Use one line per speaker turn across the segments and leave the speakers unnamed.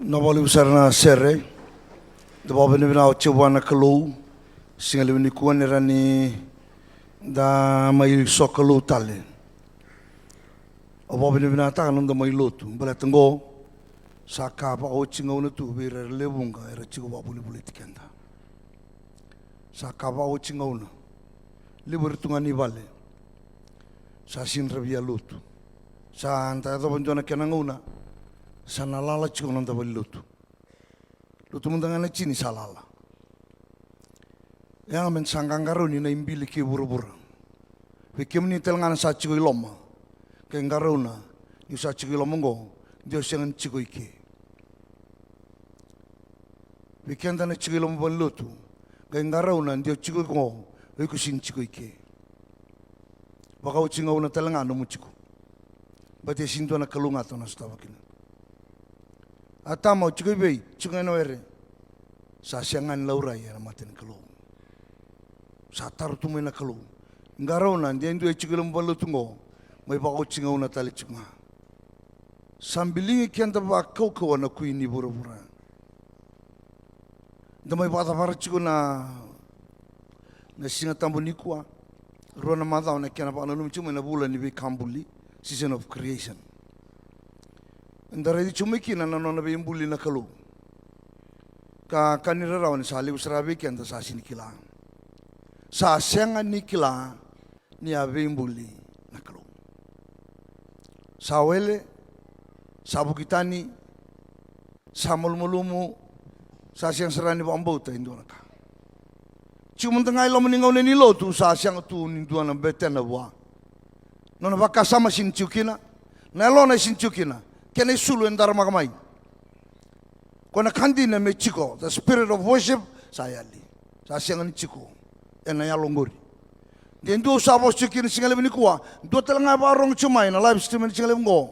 Nobali usarna sere, the Bobby Nivina Chiwana Kalu, Singalini Kuanerani, da mai Sokalu Tali. A Bobby Nivina Tan the Mailotu, but let them go. Sakapa Ochingo to be a levunga, a Chigabuli Politikanda. Sakapa Ochingo, Libertungani Valley, Sasin Ravia Lutu, Santa Dovandona Cananguna. Sanalala chikonon tabali lutu. Lutu mundangana chini salala. Yang men sangangaro ni na imbili ki buru-buru. Wikim ni telangana sa chiko iloma. Ke ngaro na ni sa chiko iloma ngo dio siangan chiko iki. Wikim dana chiko iloma ban lutu. Ke ngaro na dio chiko ngo wiku sin chiko iki. Baka uchinga una telangana mu chiko. Bate sinto na kalungato na stawakina. Atama chikibei chingano ere sa siangan laurai era maten kalu sa tarutu mena kalu ngarona dia ndu chikilum balu tungo mai ba chinga una tali chinga sambilingi kenda ba kau na kuini bura-bura damai ba tafar chikuna na singa tambuni kwa rona madau na kena ba nalum chuma na bula ni be kambuli season of creation. Ndara di chumiki na nona be imbuli na kalu. Ka kanira rawan sali usrabe ki anda sa sinikila. Sa senga nikila ni ave imbuli na kalu. Sa wele, sa bukitani, sa mulmulumu, sa siang serani bambauta indona ka. Chumuntangai lo meningaw na nilotu sa siang tu ninduan ang betena wa. Nona baka sama sinchukina, na lona sinchukina. Kena sulu endar makamai. Kona kandi na me chiko, the spirit of worship sayali. Sa siangan chiko, ena ya longori. Dia ndu sabo chikin singale bini kuwa, ndu telanga barong chumai na live stream singale ngo.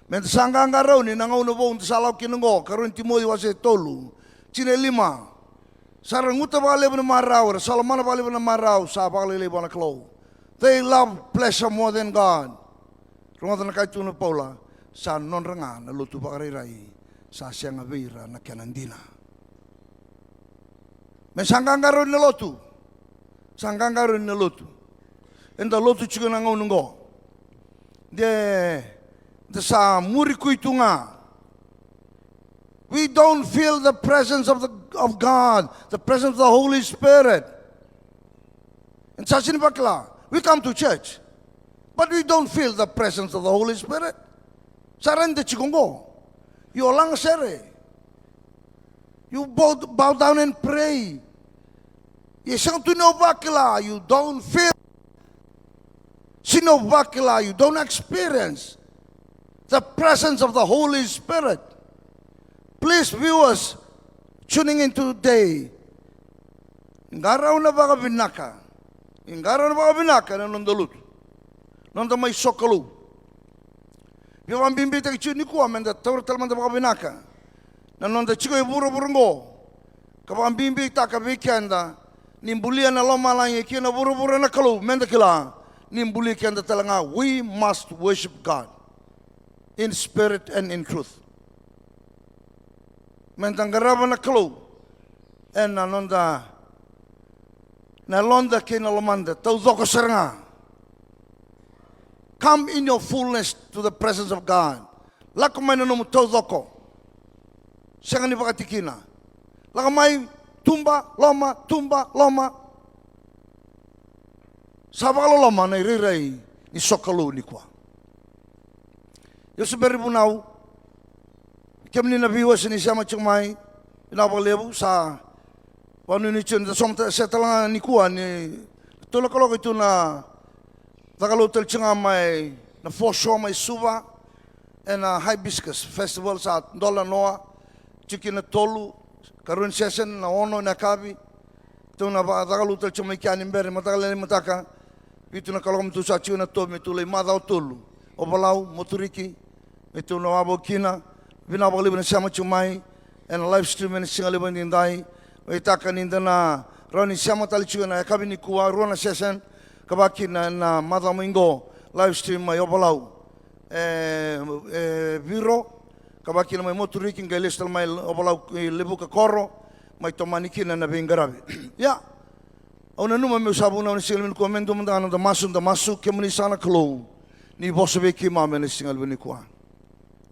Men sanga ngarau ni nangau no bo salau kinengo, karun timoi wase tolu. Chine lima. Saranguta bale bina marau, salamana bale bina marau, sa bale le bana klo. They love pleasure more than God. Runga na kaitu na Paula. Sa non ranga na lutu pakarai sa siang avira na kanandina. Men sangangaro na lotu. Sangangaro na lotu. Enda lotu chiko na ngongo. De sa muri kuitunga. We don't feel the presence of God, the presence of the Holy Spirit. And sa sinibakla, we come to church, but we don't feel the presence of the Holy Spirit. Sarende chikongo. You lang sere. You bow down and pray. You sang to no bakila. You don't feel. Sino bakila. You don't experience the presence of the Holy Spirit. Please, viewers, tuning in today. Ngaraw na baka binaka. Ngaraw na baka binaka na nondalut. Nonda may sokalu. Yung ang bimbita ki chuni ko amenda tawar talman da bakabinaka. Nanon da chiko iburo burungo. Kapag ang bimbita ka weekenda nimbulia na loma lang iki na buro na kalu menda kila nimbuli kenda talanga. We must worship God in spirit and in truth. Mendang garaba na kalu en nanon da nalonda kina lomanda tawzoko seranga. Come in your fullness to the presence of God. Lakamay na numutozoko. Siya nga ni pakatikina. Lakamay, tumba, loma. Sabakalo loma na iriray ni sokalo ni kwa. Yung saberi bunaw, kami ni nabiwas ni siya machumay, pinapalebu sa panunicyon, sa talangan ni kwa, ni tulakalo ito na Takalo tel chinga may na foreshore may suva and hibiscus festival sa Dola Noa chikin na tolu karun session na ono na kabi to na takalo tel chinga may kianin bere matakala ni mataka pitu na kalom tu sa chiuna to me tulay madaw tolu obalaw moturiki ito na wabo kina binabali na sama chumay and live stream ni singaliban din dai may takanin na roni sama tali chiuna kabi ni kuwa rona session kabaki na madamingo live stream may obalau biro kabaki na mai moturi king kai lestal mai obalau lebu ka koro mai tomani kina na bengarabe ya ona numa meu sabu na singal ben ko men dum da masu ke muni sana klo ni bosso be ki mame na singal ben ko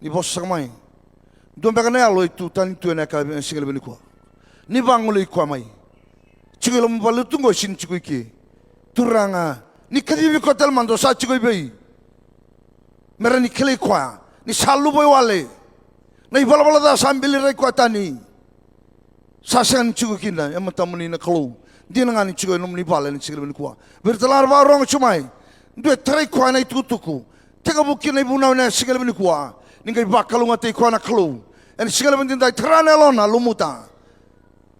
ni bosso samai dom be kana alo itu tan tu na ka singal ben ko ni bangolo ko mai chigelo mbalu tungo sin chigui ki turanga ni kadibi ko tel mando sa chigui bei mera ni kele ko ni salu boy wale na ibala da sambili rai ko tani sasan chigui kinda em tamuni na klo dia ngani chigui num ni bala ni chigelo ben ko bertelar ba rong chumai due trai ko na itutuku tega buki na ibuna na chigelo ben ko ni ngai bakalu ngate ko na klo en chigelo ben dai trana lona lumuta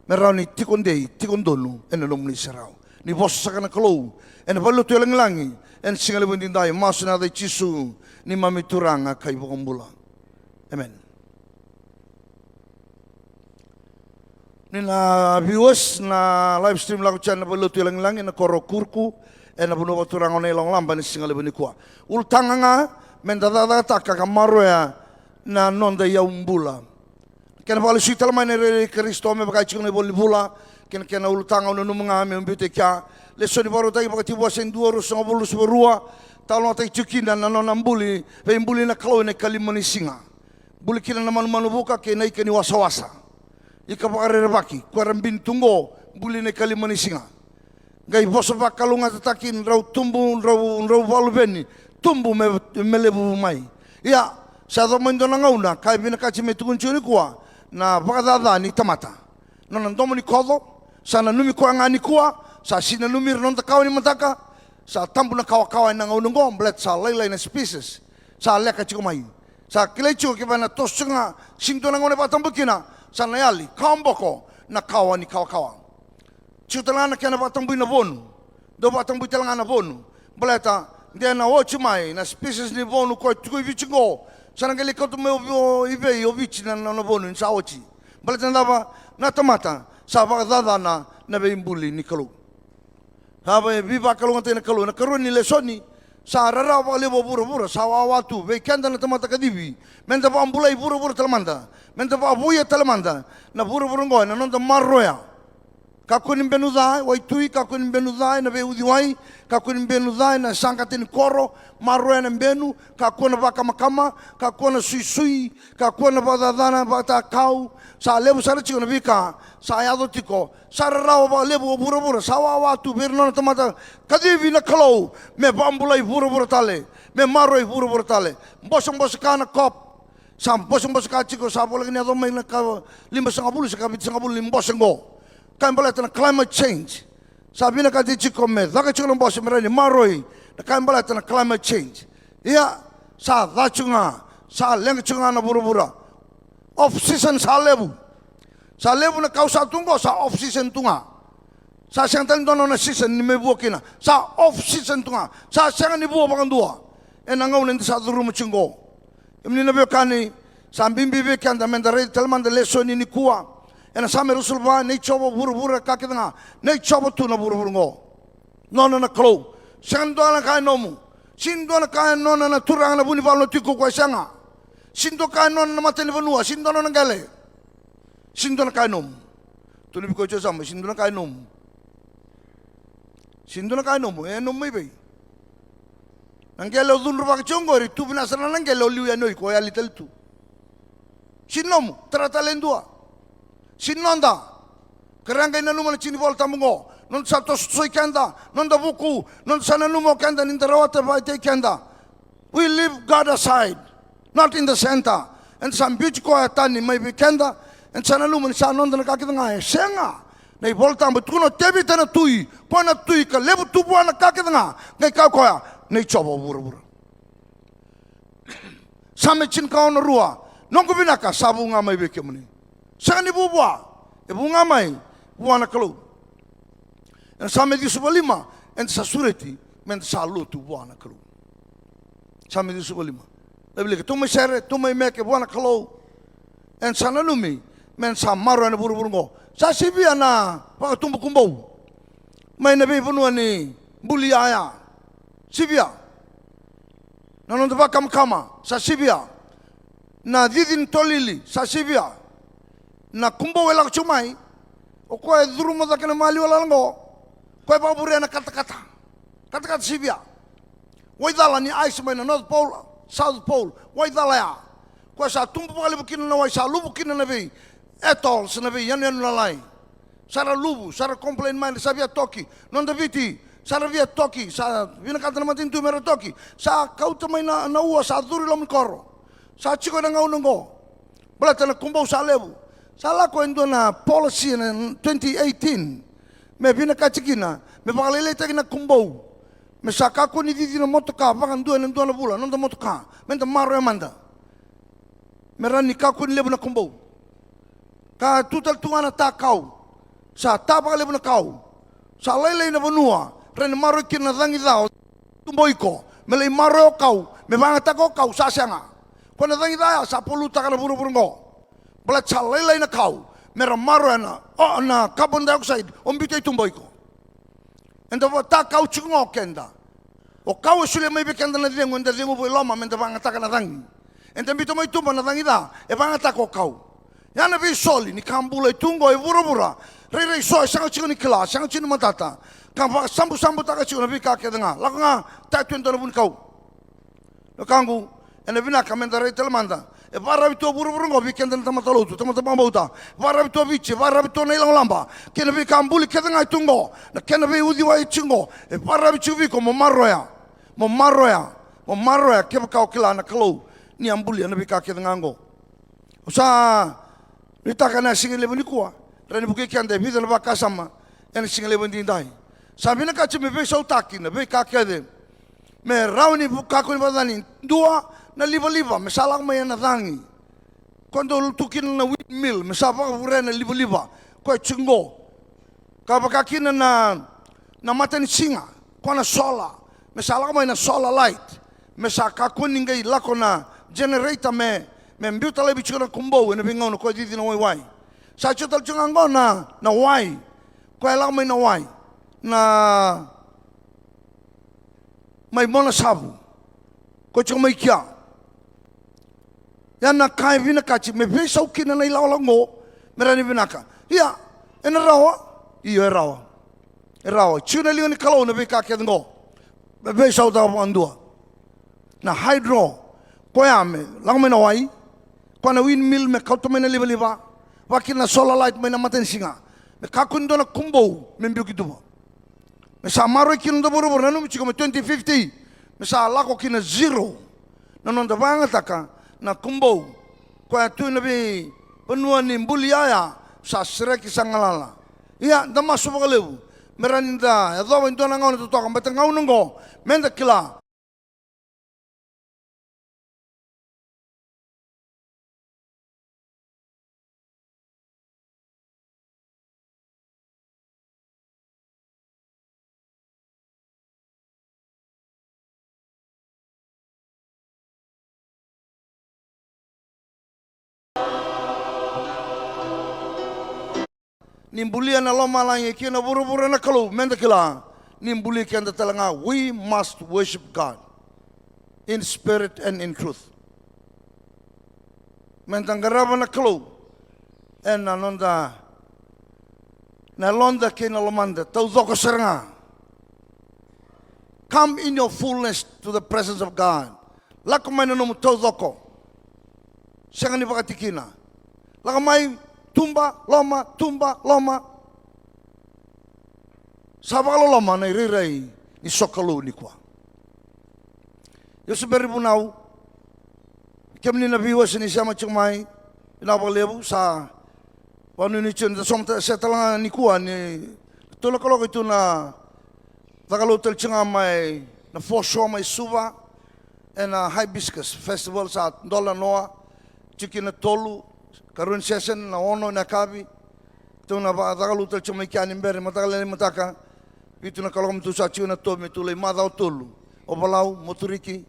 merau ni tikondonu ena nom ni serau ni bos sakana kalau ena balu tu langi en singal bundin dai masuna dai cisu ni mami turanga kai bokombula amen ni na viewers na live stream lagu channel balu tu langi na korokurku ena bunu turanga ne long lamba ni singal bundi kwa ultanganga mendada taka kamaro ya na nonda ya umbula kena pala suita lamai nere Kristo me pakai cikune boli bula kena ultanga onu numunga me mbite kya leso ni baru tai pakai tibu asen dua rusong bolu seberua talo tai cikin dan nano nambuli pe mbuli na kalau ne kalimani singa buli kina na manu buka ke nai keni wasa ika pakare baki kuaram bin tunggo buli ne kalimani singa gai boso pakalunga tatakin rau tumbu rau balu beni tumbu melebu mai ya sa do mendona ngauna kai bina kachi metukun churi kuwa na bakadada ni tamata nona ndomo ni kodo sana numi kuanga ni kuwa sa sina numi ronda kawa ni mataka sa tambu na kawa na ngaunungo mblet sa lailai na species sa leka chiko mai sa kilai chiko kibana tosunga sinto na ngone patambu kina sa nayali kamboko na kawa ni kawa chutalana kena patambu na bonu do patambu talanga na bonu mbleta dia na ochi mai na species ni bonu ko tuku vichingo sana kali kau tu meu ibe obichi na bonu in saochi balatan dava na tomata sa bakadada na be imbuli ni kalu haba biba kalu ngate na karu ni lesoni sa rara ba lebo bura sa watu be kanda na tomata kadibi menta ba ambulai bura telamanda menta ba buya telamanda na bura ngoi na nonda marroya kakunin benudai wai tui kakunin benudai na be udiwai kakunin benudai na sangkatin koro marroya na benu kakuna baka makama kakuna sui kakuna badadana bata kau sa lebu sara chiko na bika sa ayado tiko sara rawa ba lebu bura sa watu berno na tomata kadivi na kalau me bambulai bura tale me marroi bura tale bosong kana kop sam bosong ka chiko sa bola ni ado mai na ka 5.50 sa 5.50 bosong kan bala tana climate change sabi na kati chiko me daka chiko ng boss merani maroi na kan bala tana climate change iya sa dachunga sa lengchunga na bura off season sa lebu na kausa tunggo sa off season tunga sa siyang dono na season ni me buokina sa off season tunga sa siyang ni buo pakandua nangaw nindi sa duru machungo imni na kani sa bimbi kanda mendare talmanda lesson ni kuwa ena same rusul ba nei chobo buru kakidanga nei chobo tu na buru ngo nona na klo sando na kai nomu sindo na kai nona na turang na buni balno tiku ko sanga sindo kai nona na mateni banua sindo na gale sindo na kai nomu tu ni ko chosa sindo na kai nomu nom mai bei nangelo dun ruba chongori tu bina sana nangelo liu ya noi ko ya litel tu sinomu trata lendua Sinonda, kerangga ina numa na chini volta mungo, non sa to soi kanda, non da buku, non sa na numo kanda nintarawata ba ite kanda. We leave God aside, not in the center. And some beautiful atani may be kanda, and sa na numa sa non da nakakita nga senga. Na volta mo tuno tebi tana tui, po na tui ka lebu tubo na kakita nga, ngay kaukoya, na ichobo bura. Sa me chin kao na rua, non ko binaka sabu nga may beke muni. Saan ibubwa? Ibunga mai, buwa na kalau. En same di subalima, en sa sureti, men sa lutu buwa na kalau. Same di subalima. Labili ka tumay sere, tumay meke buwa na kalau. En sa nanumi, men sa maro na buru ngo. Sa sibia na pakatumbu kumbaw. May nabi punua ni buliaya. Sibia. Nanon ba kama sa sibia. na didin tolili sa sibia na kumbo wela chumai o koe duruma da kana mali wala ngo koe babure na kata sibia waidala ni ice mai na North Pole South Pole waidala ya koe sa tumpu pali bukina na wai sa lubu kina na bi etol sa na bi yan na lai sara lubu sara complain mai sa via toki non da viti sara via toki sa vina kata na matin tu mera toki sa kauta mai na ua sa duri lom koro sa chiko na ngau ngo balata na kumbo sa lebu sa la ko endo na policy na 2018 me vina kachikina me pakalele ta na kumbo me sa ka ko ni didi na motoka pakan dua na bula non da motoka men da maro manda me rani ka ko ni lebu na kumbo ka tutal tuana ta kau sa ta pakalebu na kau sa lele na vanua ren maro kina dangi dao kumbo iko me le maro kau me banga ko kau sa sanga ko na dangi daya sa polu ta kana buru ngo bala chalele na kau mera maro na o na carbon dioxide ombite tumbo iko enda ta kau chungo kenda o kau sule mai bekenda na dengo enda dengo bo loma menda banga ta kana dangi enda bito mai tumba na dangi da e banga ta ko kau yana vi soli ni kambula tungo e burubura rei so sanga chiku ni kila sanga chinu matata kamba sambu ta ka chiku na vi ka ke danga la nga ta tuendo na bun kau no kangu ena vina kamenda rei telemanda e varra vito buruburu ngo vikenda na tamatalotu tamatambauta varra vito vici varra vito na ilang lamba kena vi kambuli ke danga tungo na kena vi udi wa ichingo e varra vici viko mo marroya ke kau kila na kalau ni ambuli na vi ka ke danga ngo usa nitaka na singile buni kuwa rani buke kande vida na bakasama ena singile buni dai sabina ka chime be sautaki na be ka kede me rauni buka ko badani dua na liva me salang mai na dangi quando tukin na windmill me sapa bure na liva ko chingo ka baka kina na matan singa ko na sola me salang mai na solar light me saka kuningai lako na generator me mbiuta le bichuna kumbo na bingono ko didi na wai sa chutal chungango na wai ko lang mai na wai na mai mona sabu ko chumai kia yana kai vina kachi me be sau kina na ilaw lango merani vinaka ia ena rawa chuna lingo ni kalau na be ka ke ngo be sau da andua na hydro ko ya me lang mai na wai ko na windmill me kauto me na liva wakin na solar light me na maten singa me kakundo na kumbo me mbiu kiduba me sa maro kin do buru na no chiko me 2050 me sa lako kin zero na non da vanga taka na kumbo ko atu na bi penua ni mbuliaya sa sreki sangalala ia da masu bagalebu meraninda edo ndo na ngau to ka mbeta ngau ngo menda kila nimbulia na loma langi kina buru na kalau menda kila nimbulia kanda talanga we must worship God in spirit and in truth menda garaba na kalau en na londa kina lomanda tau doko seranga come in your fullness to the presence of God lako mai na nomu tau doko senga ni pakatikina lako mai tumba loma sabalo loma na rirai ni sokalu ni kwa yo seberi bunau kemni na biwa sini sama chumai ina balebu sa panu ni chen somta setala ni kwa ni tolo kalo itu na takalo tel chinga mai na fosho mai suva and hibiscus festival sa dola noa chikina tolu karun session na ono na kabi tu na takalo tel chumai kiani mbere matakale mataka itu na kalau tu sa chuna to me tu le madau tolu obalau moturiki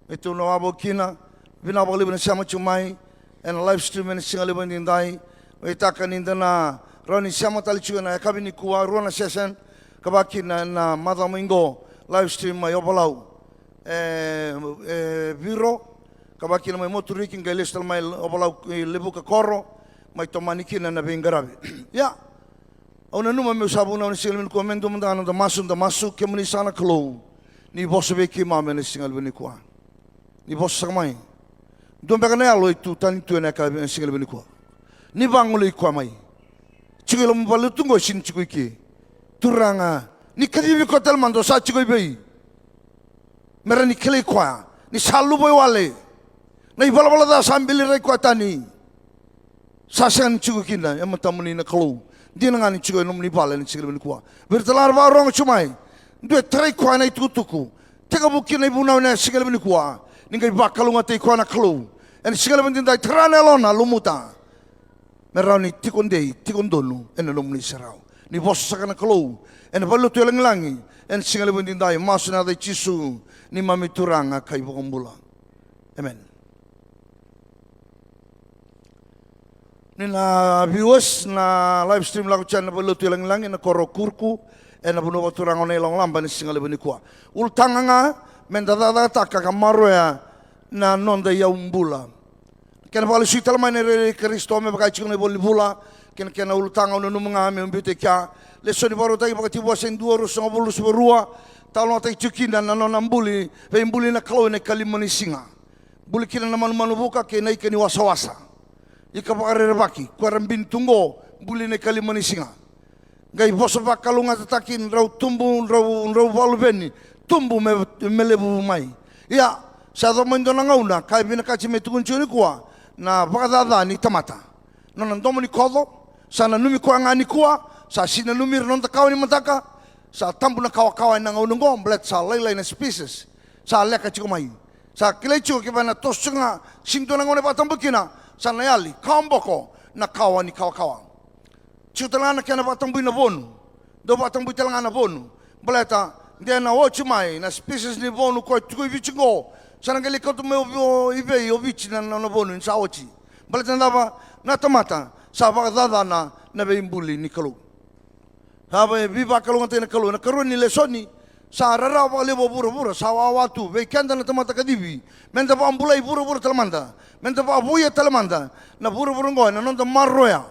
itu na wabo kina bina bali bina sama chumai and live stream and singali bandindai itaka nindana roni sama tali chuna kabi ni kuwa rona session kabaki na madau mingo live stream mai obalau biro kabaki na mai motor ikin ga lestal mai obalau lebu ka koro mai tomani kina na bengarabe ya ona numa meu sabu na singal ben ko men dum da masu ke muni sana klo ni bosso be ki mame na singal ben ko ni bosso samai dom be kana alo itu tan tu na ka singal ben ko ni bangolo ko mai chigelo mbalu tungo shin chigui ki turanga ni kadibi ko tel mando sa chigui bei mera ni kele kwa ni salu boy wale na ibala bala da sambili re kwa tani sasan chigui kinda em tamuni na klo dia ngani chigui nom ni bala ni chigel ben kwa bertelar ba rong chumai due tre kwa na tutuku tega buki na ibuna na chigel ben kwa ningai bakalunga te kwa na klo en chigel ben dai trana lona lumuta merau ni tikondonu en nom ni serau ni bos sakana klo en balu tu langi en singal ben dai masuna dai chisu ni mami turanga kai bokombula amen ni na viewers na live stream lagu channel balu tu langi na korokurku en bunu turanga ne long lamba ni singal ben kwa ultanganga mendada taka kamaro ya na nonda ya umbula kena pala suita lama nere Kristo me bagai cikune boli bula kena ulutanga ono numunga me mbite kya leso ni baru tai bakati bua sendua rusong bolu seberua talo tai cikin dan nano nambuli pe mbuli na kalo ne kalimani singa buli kina na manu buka ke nai keni wasa ika pakare baki kuaram bin tunggo buli ne kalimani singa gai boso bakalunga tatakin rau tumbu rau balu beni tumbu melebu mai ya sa do mendona ngauna kai bina kachi metukun chuni kuwa na bakadada ni tamata nona ndomo ni kodo sana numi kwa ngani kuwa sa sina numi ronda kawa ni mataka sa tambu na kawa na ngaunungo mblet sa lailai na species sa leka chiko mai sa kile chiko kibana tosunga sinto na ngone patambu kina sa nayali kamboko na kawa ni kawa chutala kena patambu na bonu do patambu talanga na bonu bleta dia na ochi mai na species ni bonu ko tuko vichingo sana kali kau tu meu ibe obichi na bonu in saochi balata ndaba na tomata sa bakadada na beimbuli ni kalu haba biba kalu ngate na kalu ni lesoni sa rara ba lebo bura sa watu be kanda na tomata kadibi menta ba ambulai bura telamanda menta ba buya telamanda na bura ngo na nonda marroya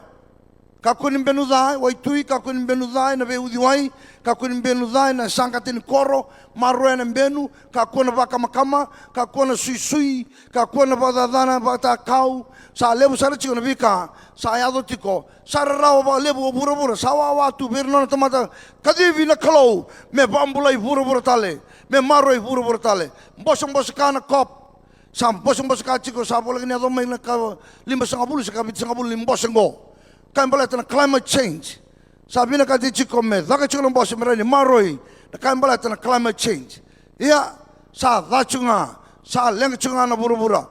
kakunin benuzai waitui kakunin benuzai na beudiwai kakunin benuzai na sangkatin koro marroya na benu kakuna bakama kakuna sui kakuna badadana batakau sa lebu sara chiko na bika sa ayado tiko sara rawa ba lebu bura sa watu berno na tomata kadivi na kalau me bambulai bura tale me marroi bura tale bosong kana kop sam bosong ka chiko sa bola ni ado mai na ka 5.50 sa 5.50 limbosongo kan balata na climate change sabi na kati chiko me daga chiko ng boss merani maroi na kan balata na climate change iya sa dachunga sa lengchunga na bura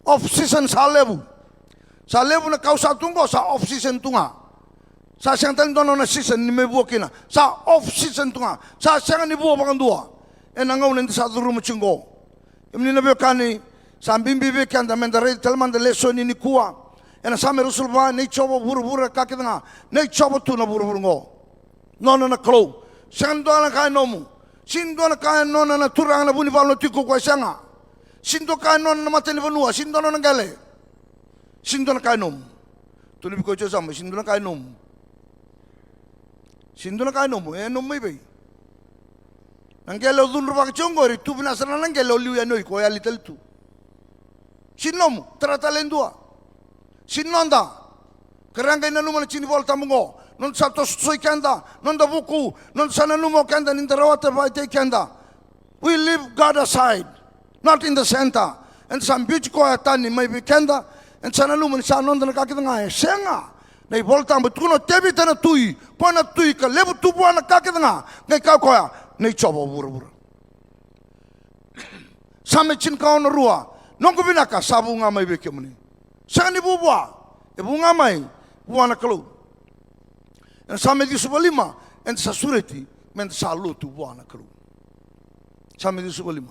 off season sa lebu na kausa tunggo sa off season tunga sa siyang dono na season ni may buwa kina sa off season tunga sa siyang ni buwa pakandua nangaw nanti sa duru machingo imni na biyo kani sa bimbibi kanda mendare talman de leso ni kuwa ena same rusul ba nei chobo buru kakitanga nei chobo tu na buru ngo nona na klo sando na kai nomu sindo na kai nona na turang na buni balno tiko kwa sanga sindo kai nona na mateni banua sindo na gale sindo na kai nomu tu ni biko sama sindo na kai nomu nomu ibe nangelo dun ruba chongori tu binasana nangelo liu ya noi ko ya litel tu sinomu tratalendua Sinonda, kerangga ina numa na chini bol tamungo, non sa to soi kanda, non da buku, non sa na numo kanda ninda rawata ba te kanda. We leave God aside, not in the center. And some beautiful atani may be kanda, and sa na numa sa non da nakakita nga senga. Na bol tamu tuno tebi tana tui, pona tui ka lebu tubu na kakita nga, ngay kakoya, na chobo bura. Same chin kao na rua, nongo binaka sabu nga may be kemuni. Saan ibu buah, ibu ngamai, buah na kalau. En sampai di sebalima, en sasureti, men salu tu buah na kalau. Sampai di sebalima.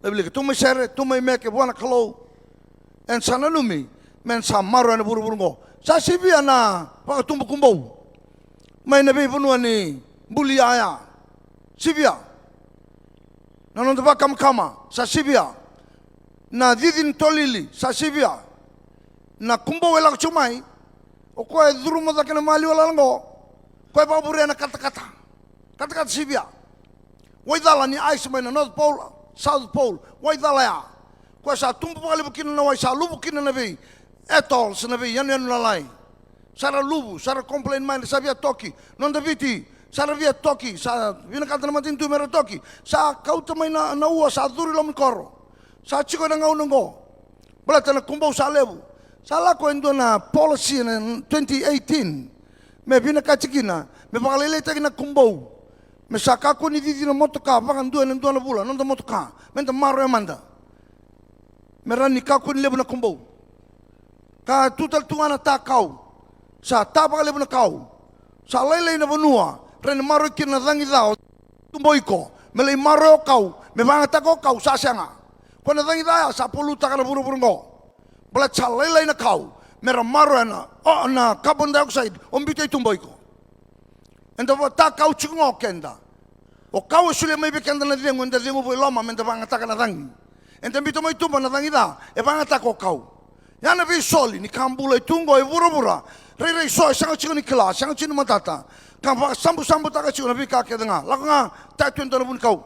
Lebih lagi, tu mesere, tu meke buah na kalau. En sana numi, men samaru na buru ngo. Sa sibia na, pakai tumbu kumbau. Main nabi punua ni, buli aya. Sibia. Nanon tu pakam kama, sa sibia. na didin tolili sa sivia na kumbo wela chumai o koe duruma da kena mali wala ngo koe babure na kata sivia waidala ni ice mai na North Pole South Pole waidala ya koe sa tumpu pali bukina na wai sa lubu kina na vei atols na vei yanu lalai sara lubu sara complain mai sa via toki non da viti sara via toki sa vina kata na matin tu mera toki sa kauta mai na ua sa duri lo mikoro sa chiko na ngau ngo bala tana kumbo sa lebu sa la ko endo na policy na 2018 me vina kachikina me pakalele na kumbo me sa ka ko ni didi na motoka pakan dua na bula non da motoka men da maro manda me rani ka ko ni lebu na kumbo ka tutal tuana ta kau sa ta pakalebu na kau sa lele na bonua ren maro kina dangi dao kumbo iko me le maro kau me banga ko kau sa sanga kona dangi daya sa polu takana buru-buru ngo bala chalele na kau mera maro na carbon dioxide ombite tumbo iko enda ta kau chungo kenda o kau sule mai bekenda na dengo enda dengo bo loma menda banga takana dangi enda bito mai tumbo na dangi da e banga tako kau yana vi soli ni kambula tungo e buru-bura rei so sanga chigo ni kila sanga chini matata kamba sambu taka chigo na vi ka kedanga lakanga ta tuendo na bun kau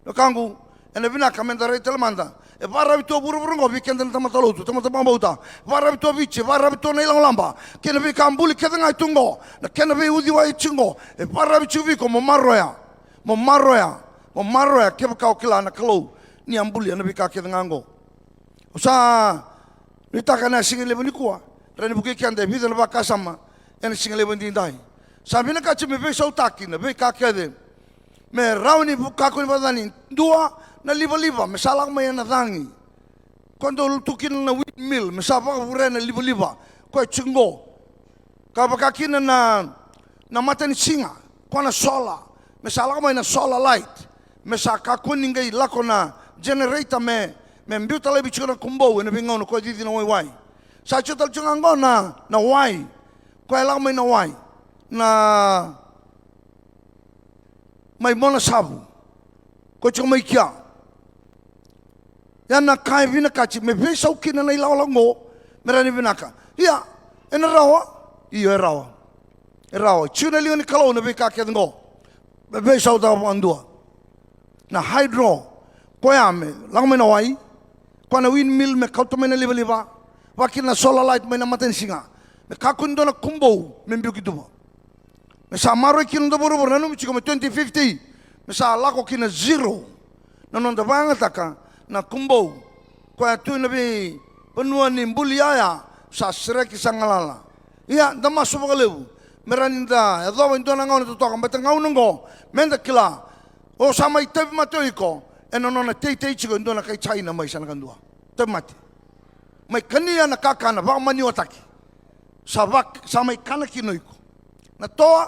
no kangu ena vina kamenda rei telemanda e varra vito buru-buru ngo vikenda na tamatalotu tamatapambauta varra vito vici varra vito na ilang lamba kena vi kambuli kedanga itungo na kena vi udi wa ichingo e varra vici viko mo marroya keba kau kila na kalau ni ambuli na vi ka kedanga ngo usa nitaka na singile bani kuwa reni buki kende vida na baka sama ena singile bani dai sabina ka chime ve sautaki na ve ka kede me rauni buka ko badani dua na liva me salang mai na dangi quando tukin na windmill me sapa vure na liva ko chingo ka baka kina na matani singa kona sola me salang mai na solar light me saka kuningai lako na generator me mbiuta le bichuna kumbo na bingono ko didi na wai sa chutal chungango na wai ko lang mai na wai na mai mona sabu ko chumai kia yana kai vina kachi me ve sau kina na ilaw lango merani vinaka ia ena rawa ia rawa chuna lioni kalau na ve ka ke ngo me ve sau da andua na hydro ko ya me lang me na wai ko na windmill me kauto me na liva wakina solar light me na maten singa me kakundo na kumbo me mbiu kiduba me sa maro kina do boro na no chiko me 2050 me sa lako kina zero na non da banga taka na kumbo ko atu na bi penua ni mbuliaya sa sreki sangalala ia da maso bagalebu meraninda edo ndo na ngau to toka mbeta ngau ngo menda kila o sama ite matoiko eno nona tei chigo ndo na kai China mai sana kandua te mati mai kania na kakana ba mani otaki sabak sama ikana kinoiko na toa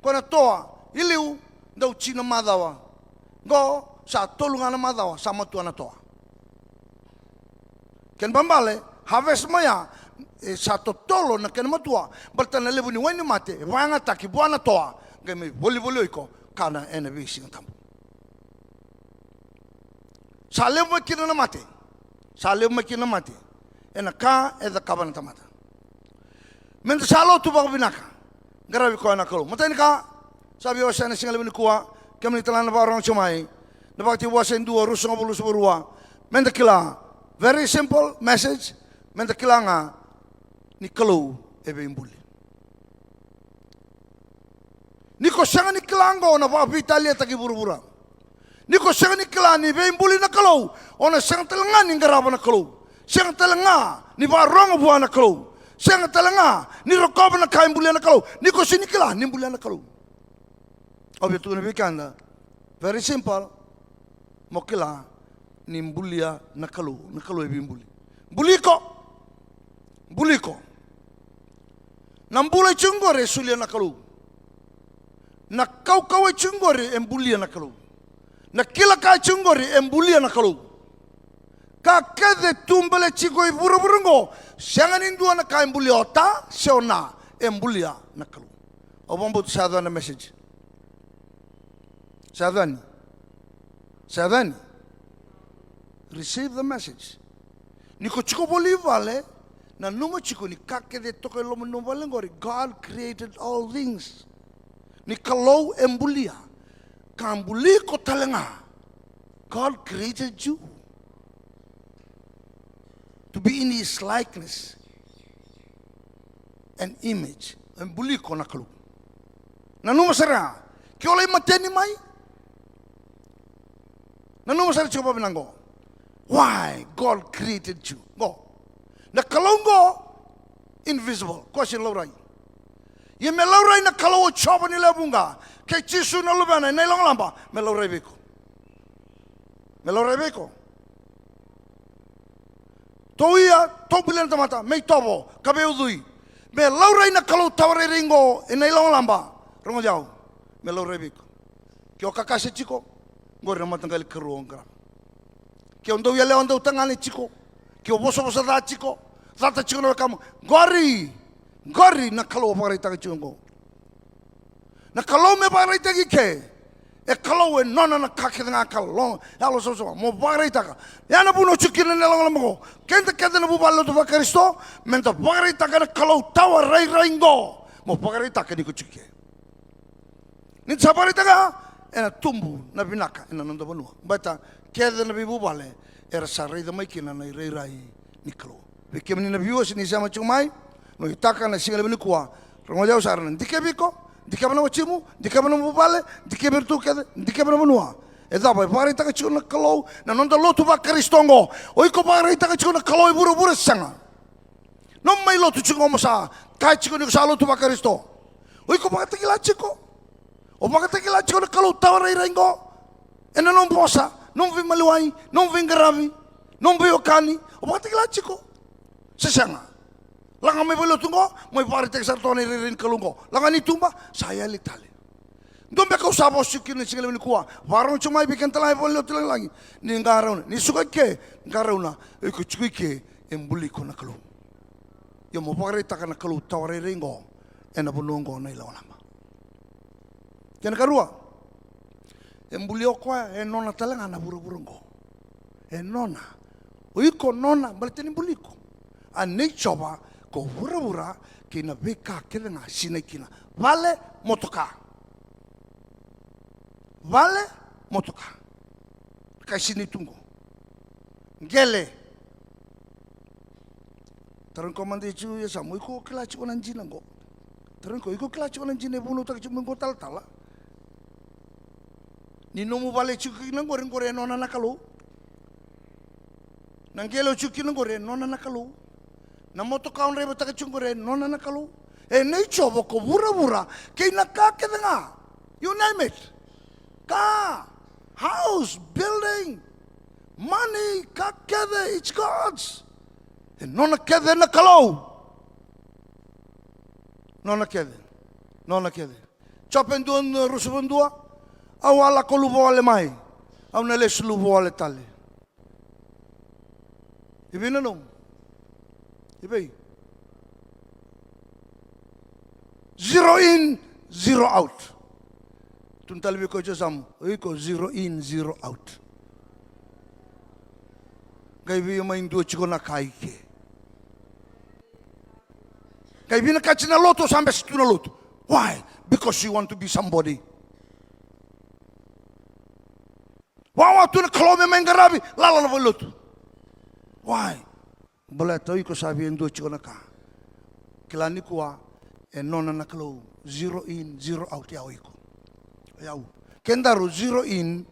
kona toa iliu ndo China madawa go sa tolunga na madawa sama tu na toa ken bambale harvest maya sa tolo na ken matua baltana lebu ni wani mate wanga taki buana toa game boli iko kana ena vi singatam sa lebu makina na mate ena ka eda kabana tamata men salo tu ba binaka garawi ko na kolo mata ka sabi wa sana singa lebu ni kuwa kemni talana ba rong chumai na bakti wasen dua rusong bulu seburua men kila very simple message men kila nga ni kalo ebe imbuli niko sanga ni kilango na ba Italia taki burubura niko sanga ni kila ni be imbuli na kalo ona sanga telenga ni ngaraba na kalo sanga telenga ni ba rongo bua na kalo sanga telenga ni rokoba na kai imbuli na kalo niko sini kila ni imbuli na kalo obetu na bikanda very simple mokila ni mbulia na kalo ebe imbuli buliko na mbula chungore sulia na kalu na kau chungore embulia na kalu na kila ka chungore embulia na kalu ka kede tumbele chiko iburungo shanganin dua na ka embulia ota seona embulia na kalu obombo sadwa na message sadwani receive the message. Niko chiko boli vale, na numa chiko ni kake de toke lomo vale ngori. God created all things. Ni kalau embulia, kambuli ko talenga. God created you to be in His likeness and image. Embuli ko nakalu. Na numa sara, kiolay mateni mai. Na numa sara chiko babinango. Why God created you? Go. Na kalongo invisible. Question laurai. Ye me laurai na kalawo choba ni labunga. Ke chisu na lubana na ilong lamba. Me laurai beko. Me laurai beko. Toia to bilen tamata me tobo kabe udui. Me laurai na kalawo taware ringo na ilong lamba. Rongo jau. Me laurai beko. Kyo kakase chiko. Ngori na matangali keruongra. Que ondo ia leo ondo tangani chiko, que o boso da chiko, data chiko no kamu, gori na kalo parai taka chungo, na kalo me parai taki ke, e kalo e nona na kake nga kalo, alo so mo parai taka, ya na buno chukina na lang mo, kenta na bubalo to Kristo, menta parai taka na kalo tawa rai ngo, mo parai taka ni ko chukie, ni sabari taka. Ena tumbu na binaka ena nanda banua bata keda na bibu bale era sarai da mai kina na rai niklo veke meni na biu sini sama chumai no itaka na singa lebini kuwa rongo jau sarana dike biko dike bana wachimu dike bana bubale dike bertu keda dike bana banua eda bai pare taka chuna kalo na nanda lotu ba Kristongo oi ko pare taka chuna kalo buru sanga no mai lotu chungo mosa kai chiko sa lotu ba Kristo oi ko pare taka la chiko o pakata kila chiko na kalau tawara irengo, ena non posa, non vi maluai, non vi ngaravi, non vi okani, o pakata kila chiko, sesanga, langa me bolo tungo, mo ipare tek sartone irin kalungo, langa ni tumba, saya litale. Dombe kau sabo sikin ni singale ni kuwa, warong cuma bikin telai bolo telang lagi, ni ngarau, ni suka ke, ngarau na, iko chukui ke, embuli ko na kalu. Yo mo pakare taka na kalu tawara irengo, ena bunongo na ilaw lama. Kena karua, embulio kwa nona talanga na buru-burungo, nona, uiko nona baliteni buliko, ane coba ko bura-bura kina beka kena ngasine kina, vale motoka, kasini tunggu, gele, terang komandi cu ya samu iko kelaci konan jinango, terang ko iko kelaci konan jine bunu tak cuma gotal tala. Ni nomu vale chuki na gore nona nakalo. Nangelo chuki na gore nona nakalo. Na moto kaun rebe taka chungore nona nakalo. E nei chobo ko bura ke na ka ke nga. You name it. Ka, house, building, money, ka kede, it's God's. E nona kede nakalo. Nona kede. Chopenduan rusubundua. Awala ko lubo ale mai, aw nales lubo ale tale. Ibi na nung, ibi. Zero in, zero out. Tuntalibi ko jasam, ko zero in, zero out. Kaibi yung maindo chiko na kaike. Kaibi na kachina loto sampai situ na loto. Why? Because you want to be somebody. Wawa tu na kalau memang garabi, lala na volut. Why? Boleh tahu iko sabi endo chiko na ka. Kilani kuwa nona na kalau zero in, zero out yao iko. Yao. Kendaru zero in,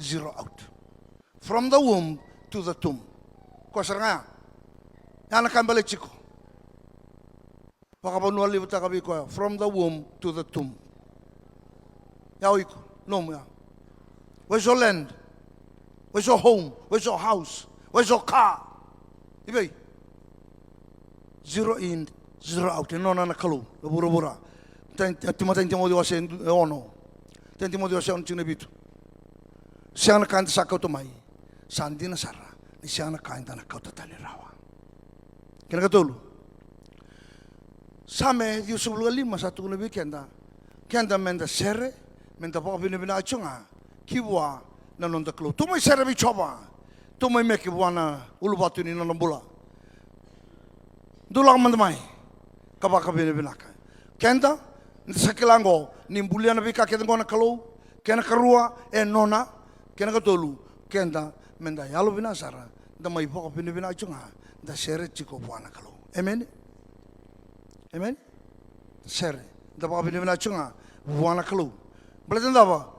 zero out. From the womb to the tomb. Kau seranga. Yana kan balik chiko. Pakapanu ali buta kabi ko. From the womb to the tomb. Yao iko. Nom ya. Where's your land? Where's your home? Where's your house? Where's your car? Ibe. Zero in, zero out. Nona na kalu. Bura-bura. Timatay mo diwa sen ono. Tenti mo diwa sen chine bitu. Siya na kanta sa kautumay. Sandi na sara. Ni siya na kanta na kautatan ni rawa. Kinakatulo. Same dio sebelum lima satu lebih kenda menda sere menda pokok bina achunga kiwa na nonda klo. Tu mai sere bi coba. Tu mai meki buana ulu batu ni nona bula. Dulang mandamai. Kabaka bine binaka. Kenda, sakilango, nimbulia na bika kenda ngona kalau, kena karua, nona, kena katolu, kenda, menda yalo binasara, da mai poko bine binachunga, da sere chiko buana kalau. Amen? Amen? Sere, da poko bine binachunga, buana kalau. Belajar apa?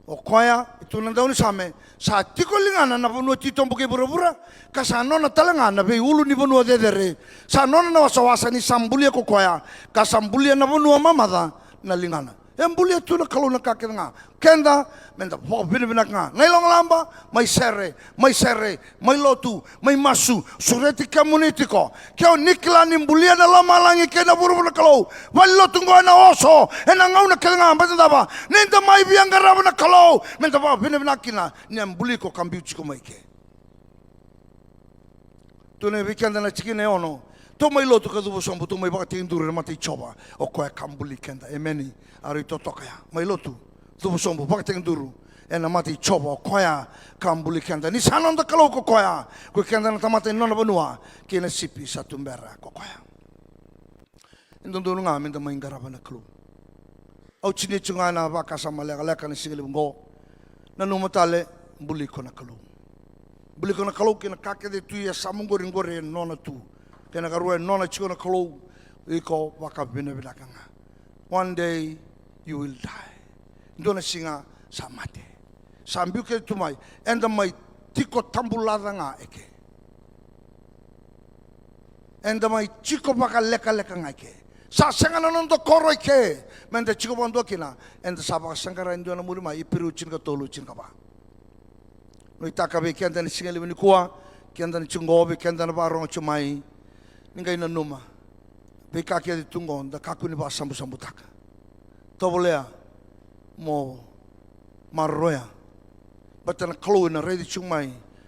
O koya itu nanda uni same sa tiko lingana na panu tito mbuke bura-bura kasano na talanga na be ulu ni panu dedere sa nona na wasawasa ni sambulia ko koya ka sambulia na panu mamada na lingana embulia tu na kalau na kakenga kenda menda po bina nga ngailong lamba may sere may lotu may masu sureti community ko kyo nikla ni mbulia na lama langi kena buru na kalau wal lotu ngo na oso ena ngau na kenga menda ba nenda mai bianga raba na kalau menda po bina kina ni mbuli ko kambiuchi ko maike tu ne weekend na chikine ono to mai lotu ka dubo sombu to mai ba tindur na mati choba o ko kambuli kenda emeni ari to tokaya mai lotu dubo sombu ba tindur ena mati choba ko ya kambuli kenda ni sanon da kalau ko ya ko kenda na tamata nona banua kina sipi satumbera ko ya indon nga minda mai ngaraba na klu au chini chunga na ba kasama le kana sigili ngo na no matale buli ko na klu kina kake de tu ya samungori ngore nona tu kena karua nona chikona kalau iko waka bina kanga. One day you will die. Ndona singa samate. Sambiuke tumai enda mai tiko tambulada nga eke. Enda mai chiko baka leka nga eke. Sa senga nanondo koroi ke. Menda chiko bando kina enda sabaka sangara ndona muri mai ipiru chin ka tolu chin ka ba. No itaka be kenda ni singa libini kuwa kenda ni chungobe kenda na barong chumai. Ningai na numa be kaki di tungon da kaku ni ba sambu taka tobolea mo marroya batana klo na redi chumai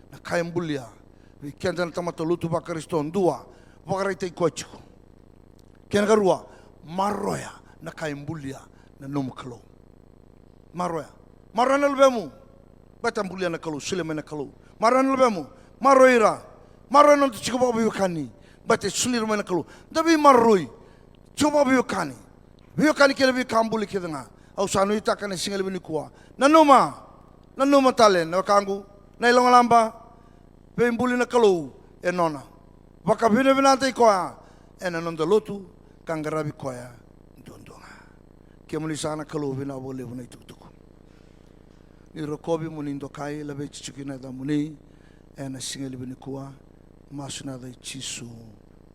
na kayambulia be kenda na tamato lutu ba kriston dua bakare te kochu ken garua marroya na kayambulia na num klo marroya marana lbemu batambulia na klo sulema na klo marana lbemu marroira marana chiko ba bikani bate sulir mana kalau tapi marroi coba biokani kele bi kambuli kedanga au sanu ita kana singal bini kuwa nanuma talen na kangu na ilong lamba be mbuli na kalau enona baka bina te koa enanondo lotu kangarabi koya ndondonga kemuli sana kalau bina bole buna tukutuku ni rokobi munindo kai labe chichukina da muni ena singal bini kuwa masuna da chisu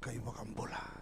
kai bakambola.